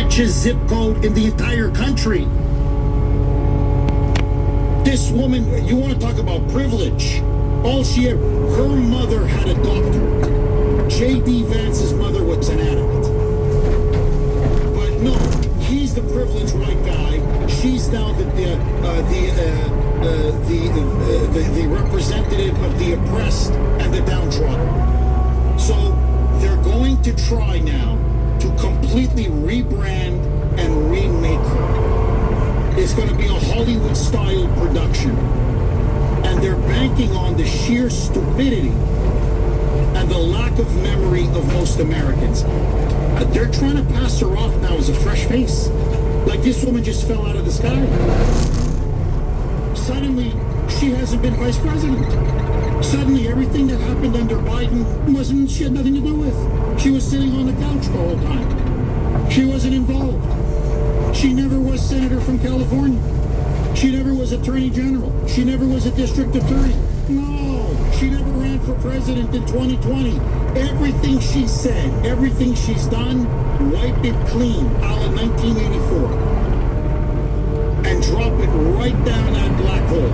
richest zip code in the entire country. This woman, you want to talk about privilege? All she had, her mother had a doctorate. J.D. Vance's mother was an addict. But no, he's the privileged white guy. She's now the representative of the oppressed and the downtrodden. So they're going to try now to completely rebrand and remake her. It's going to be a Hollywood-style production. And they're banking on the sheer stupidity and the lack of memory of most Americans. They're trying to pass her off now as a fresh face. Like this woman just fell out of the sky. Suddenly, she hasn't been vice president. Suddenly, everything that happened under Biden she had nothing to do with. She was sitting on the couch the whole time. She wasn't involved. She never was senator from California. She never was attorney general. She never was a district attorney. No, she never ran for president in 2020. Everything she said, everything she's done, wipe it clean, a la 1984. And drop it right down that black hole.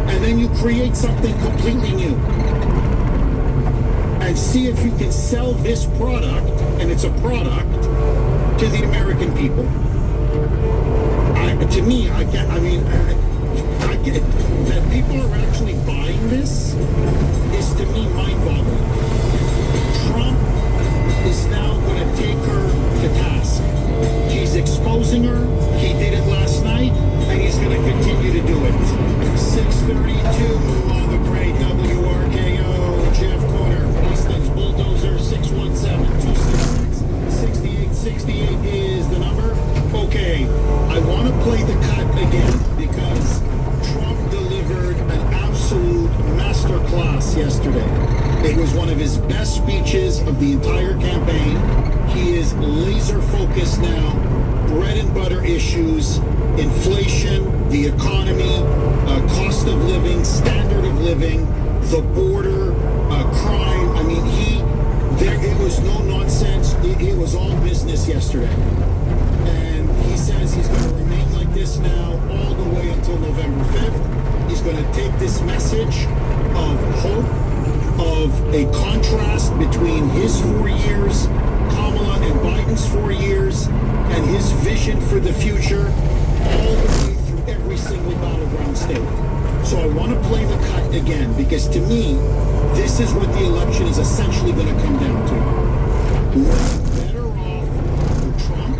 And then you create something completely new. And see if you can sell this product, and it's a product, to the American people. To me, I get that people are actually buying this is to me mind-boggling. Trump is now going to take her to task. He's exposing her. He did it last night, and he's going to continue to do it. 632 on the great WRKO. Jeff Corner, Easton's Bulldozer, 617-266-6868 is the number. Okay, I want to play the cut again because Trump delivered an absolute masterclass yesterday. It was one of his best speeches of the entire campaign. He is laser focused now. Bread and butter issues, inflation, the economy, cost of living, standard of living, the border, crime. I mean, it was no nonsense. It was all business yesterday. And he says he's going to remain like this now all the way until November 5th. He's going to take this message of hope, of a contrast between his 4 years, Kamala and Biden's 4 years, and his vision for the future all the way through every single battleground state. So I want to play the cut again because to me, this is what the election is essentially going to come down to. Were you better off for Trump,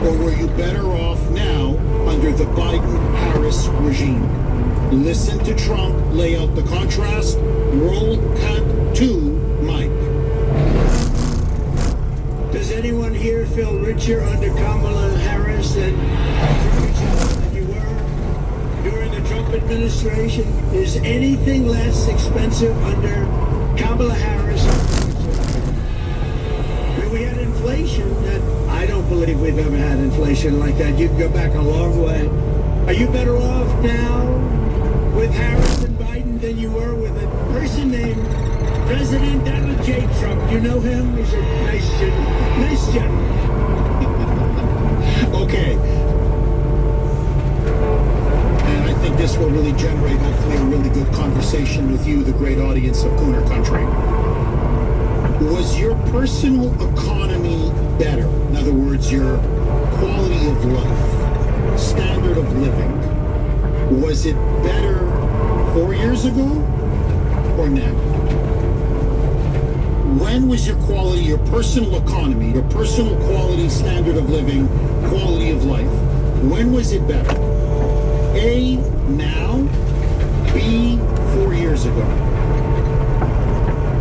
or were you better off now under the Biden-Harris regime? Listen to Trump lay out the contrast. Roll cut to Mike. Does anyone here feel richer under Kamala Harris than you were during the Trump administration? Is anything less expensive under Kamala Harris? We had inflation that I don't believe we've ever had inflation like that. You can go back a long way. Are you better off now with Harris and Biden than you were with a person named President Donald J. Trump? You know him? He's a nice gentleman. Nice gentleman. Okay. And I think this will really generate, hopefully, a really good conversation with you, the great audience of Cooner Country. Was your personal economy better? In other words, your quality of life, standard of living, was it better 4 years ago or now? When was your quality, your personal economy, your personal quality, standard of living, quality of life, when was it better? A, now, B, 4 years ago.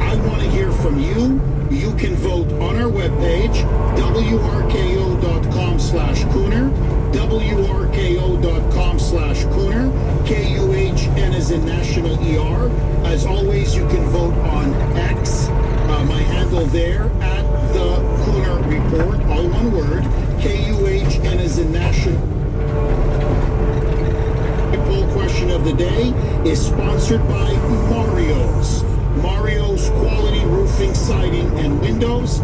I want to hear from you. You can vote on our webpage, wrko.com/Cooner, wrko.com/Cooner, KUHN as in National ER. As always, you can vote on X, my handle there, at the Cooner Report, all one word, KUHN as in National. The poll question of the day is sponsored by Mario's. Mario's Quality Roofing siding and windows.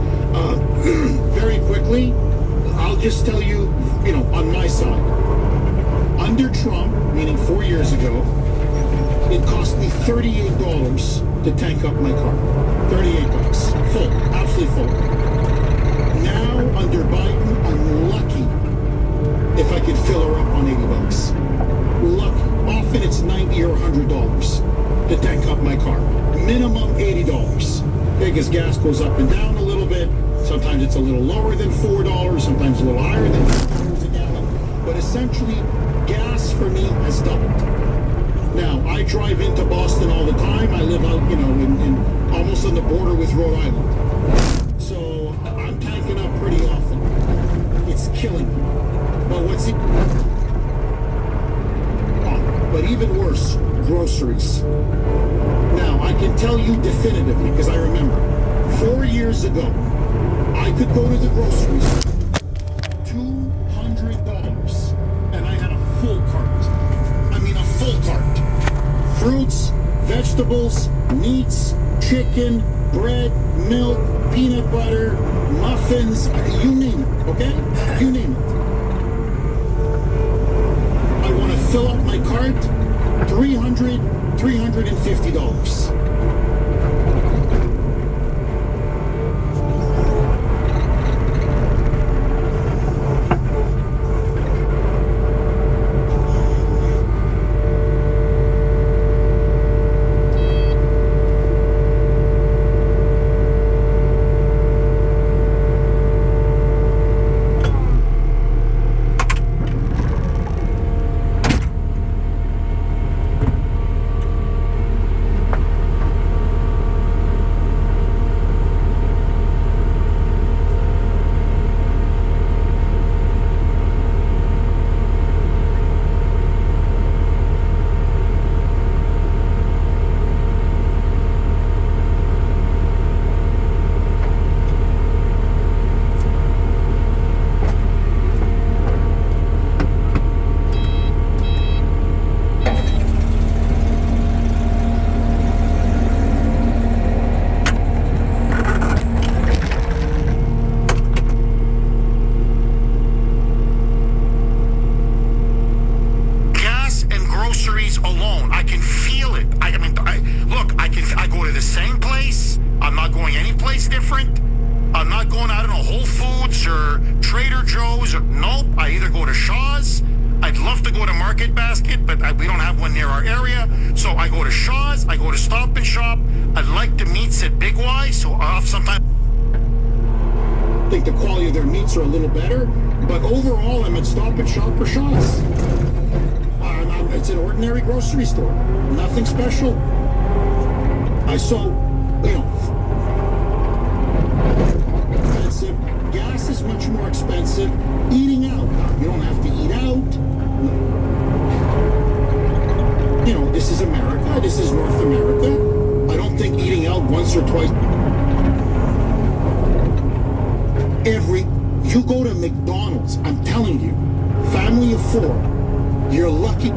Very quickly, I'll just tell you, on my side. Under Trump, meaning 4 years ago, it cost me $38 to tank up my car. $38. Full. Absolutely full. Now, under Biden, I'm lucky if I could fill her up on $80. Lucky. Often it's $90 or $100 to tank up my car. Minimum $80. Because gas goes up and down a little bit. Sometimes it's a little lower than $4, sometimes a little higher than $4 a gallon. But essentially, gas for me has doubled. Now, I drive into Boston all the time. I live out, in almost on the border with Rhode Island. So I'm tanking up pretty often. It's killing me. But what's it? Oh, but even worse, groceries. Now, I can tell you definitively, because I remember 4 years ago, I could go to the grocery store, $200, and I had a full cart. I mean, a full cart. Fruits, vegetables, meats, chicken, bread, milk, peanut butter, muffins, you name it, okay? You name it. I want to fill up my cart, $350. Are a little better, but overall I'm at Stop and Shop for Shaw's. It's an ordinary grocery store, nothing special. I saw, expensive. Gas is much more expensive. Eating out, you don't have to eat out. This is America. This is North America. I don't think eating out once or twice. You go to McDonald's, I'm telling you, family of 4, you're lucky.